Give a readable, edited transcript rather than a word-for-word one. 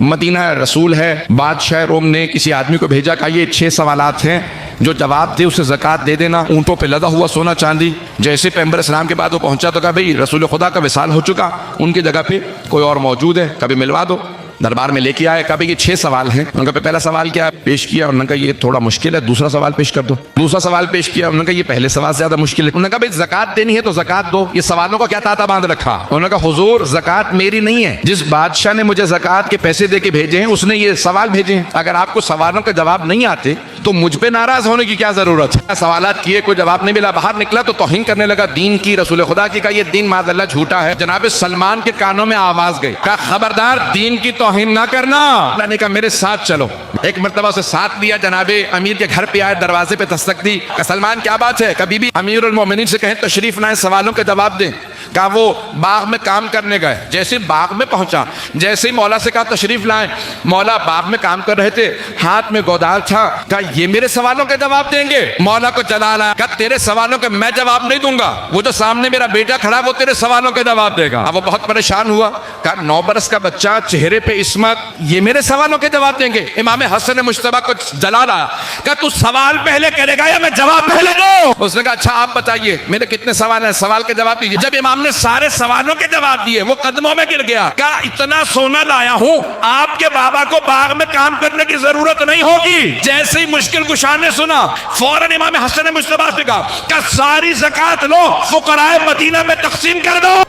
Medina रसूल है, बादशाह रोम ने किसी आदमी को भेजा, कहा ये 6 सवालात हैं, जो जवाब दे उसे ज़कात दे देना। ऊँटों पे लदा हुआ सोना चांदी। जैसे पैगंबर इस्लाम के बाद वो पहुंचा तो कहा भाई रसूल खुदा का विसाल हो चुका, उनकी जगह पे कोई और मौजूद है, कभी मिलवा दो। दरबार में लेके आए, कहा भाई ये 6 सवाल हैं। उनका पहला सवाल क्या पेश किया, उन्होंने कहा ये थोड़ा मुश्किल है, दूसरा सवाल पेश कर दो। दूसरा सवाल पेश किया, उन्होंने कहा ये पहले सवाल से ज्यादा मुश्किल है। उन्होंने कहा भाई ज़कात देनी है तो ज़कात दो। ये सवालों का क्या ताता बांध रखा। उन्होंने कहा हुजूर ज़कात मेरी नहीं है, जिस बादशाह ने मुझे ज़कात के पैसे दे के भेजे हैं उसने ये सवाल भेजे हैं। अगर आपको सवालों के जवाब नहीं आते तो मुझ पे नाराज होने की क्या जरूरत है। सवालात किए, कोई जवाब नहीं मिला, बाहर निकला तो तौहीन करने लगा दीन की, रसूल खुदा की। का ये दीन माज़अल्लाह झूठा है। जनाब सलमान के कानों में आवाज गई, कहा खबरदार दीन की तौहीन ना करना। अल्लाह ने कहा मेरे साथ चलो। एक मरतबा उसे साथ लिया, जनाबे अमीर के घर पे आए, दरवाजे पे दस्तक दी। सलमान क्या बात है, कभी भी अमीरुल मोमिनीन से कहें तशरीफ लाएं, सवालों के जवाब दें। कहा वो बाग में काम करने गए, जैसे बाग में पहुंचा, जैसे ही मौला से कहा तशरीफ लाएं, मौला बाग में काम कर रहे थे, हाथ में गोदाल था। कहा ये मेरे सवालों के जवाब देंगे। मौला को जलाल आया, कहा तेरे सवालों के मैं जवाब नहीं दूंगा, वो जो सामने मेरा बेटा खड़ा वो तेरे सवालों के जवाब देगा। अब वो बहुत परेशान हुआ, कहा 9 बरस का बच्चा, चेहरे पे इस्मत, ये मेरे सवालों के जवाब देंगे। इमाम हसन मुश्तबा को जलाल आया, कहा तू सवाल पहले करेगा या मैं जवाब पहले दूं? उसने कहा अच्छा आप बताइए मेरे कितने सवाल हैं, सवाल के जवाब दीजिए। जब इमाम ने सारे सवालों के जवाब दिए वो कदमों में गिर गया। कहा इतना सोना लाया हूं, आपके बाबा को बाग में काम करने की जरूरत नहीं होगी। जैसे ही मुश्किल कुशा ने सुना, फौरन इमाम हसन मुश्तबा से कहा सारी ज़कात लो, फुकराए मदीना में तकसीम कर दो।